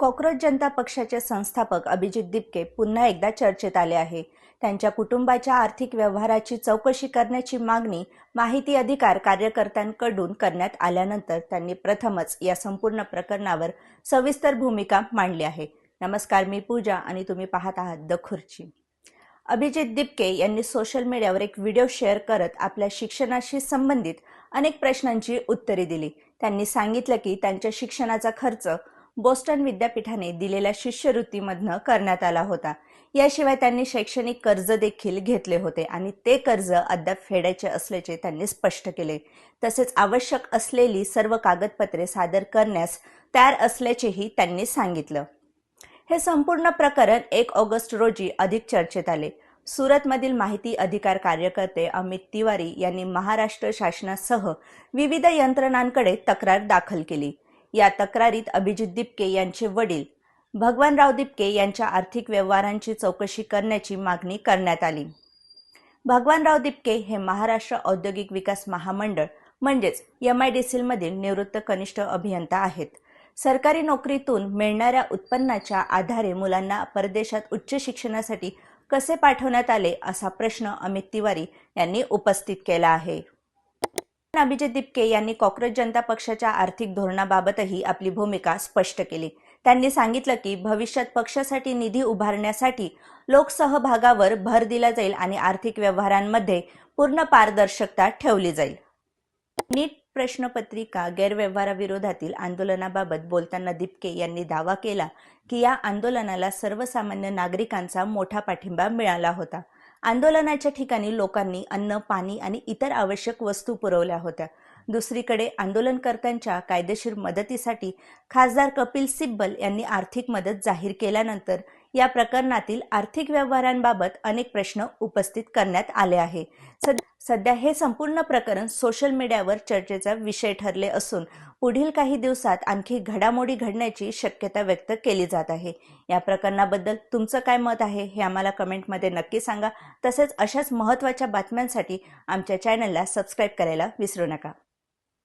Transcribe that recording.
Cockroach जनता पक्षाचे संस्थापक अभिजित दिपके पुन्हा एकदा चर्चेत आले आहे। त्यांच्या कुटुंबाच्या आर्थिक व्यवहाराची चौकशी करण्याची मागणी माहिती अधिकार कार्यकर्त्यांकडून करण्यात आल्यानंतर त्यांनी प्रथमच या संपूर्ण प्रकरणावर सविस्तर भूमिका मांडली आहे। नमस्कार, मी पूजा आणि तुम्ही पाहत आहात द खुर्ची। अभिजित दिपके यांनी सोशल मीडियावर एक व्हिडिओ शेअर करत आपल्या शिक्षणाशी संबंधित अनेक प्रश्नांची उत्तरे दिली। त्यांनी सांगितलं की त्यांच्या शिक्षणाचा खर्च बोस्टन विद्यापीठाने दिलेल्या शिष्यवृत्तीमधून करण्यात आला होता। याशिवाय त्यांनी शैक्षणिक कर्ज देखील घेतले होते आणि ते कर्ज अद्याप फेडायचे असल्याचे त्यांनी स्पष्ट केले। तसेच आवश्यक असलेली सर्व कागदपत्रे सादर करण्यास तयार असल्याचेही त्यांनी सांगितलं। हे संपूर्ण प्रकरण 1 ऑगस्ट रोजी अधिक चर्चेत आले। सुरतमधील माहिती अधिकार कार्यकर्ते अमित तिवारी यांनी महाराष्ट्र शासनासह विविध यंत्रणांकडे तक्रार दाखल केली। या तक्रारीत अभिजित दिपके यांचे वडील भगवानराव दिपके यांच्या आर्थिक व्यवहारांची चौकशी करण्याची मागणी करण्यात आली। भगवानराव दिपके हे महाराष्ट्र औद्योगिक विकास महामंडळ म्हणजेच MIDC मधील निवृत्त कनिष्ठ अभियंता आहेत। सरकारी नोकरीतून मिळणाऱ्या उत्पन्नाच्या आधारे मुलांना परदेशात उच्च शिक्षणासाठी कसे पाठवण्यात आले असा प्रश्न अमित तिवारी यांनी उपस्थित केला आहे। अभिजित दिपके यांनी कॉकरोच जनता पक्षाच्या आर्थिक धोरणाबाबतही आपली भूमिका स्पष्ट केली। त्यांनी सांगितलं की भविष्यात पक्षासाठी निधी उभारण्यासाठी लोकसहभागावर भर दिला जाईल आणि आर्थिक व्यवहारांमध्ये पूर्ण पारदर्शकता ठेवली जाईल। नीट प्रश्नपत्रिका गैरव्यवहाराविरोधातील आंदोलनाबाबत बोलताना दिपके यांनी दावा केला की या आंदोलनाला सर्वसामान्य नागरिकांचा मोठा पाठिंबा मिळाला होता। आंदोलनाच्या ठिकाणी लोकांनी अन्न, पाणी आणि इतर आवश्यक वस्तू पुरवल्या होत्या। दुसरीकडे आंदोलनकर्त्यांच्या कायदेशीर मदतीसाठी खासदार कपिल सिब्बल यांनी आर्थिक मदत जाहीर केल्यानंतर या प्रकरणातील आर्थिक व्यवहारांबाबत अनेक प्रश्न उपस्थित करण्यात आले आहे। सध्या हे संपूर्ण प्रकरण सोशल मीडियावर चर्चेचा विषय ठरले असून पुढील काही दिवसात आणखी घडामोडी घडण्याची शक्यता व्यक्त केली जात आहे। या प्रकरणाबद्दल तुमचं काय मत आहे हे आम्हाला कमेंटमध्ये नक्की सांगा। तसेच अशाच महत्त्वाच्या बातम्यांसाठी आमच्या चॅनलला सबस्क्राईब करायला विसरू नका।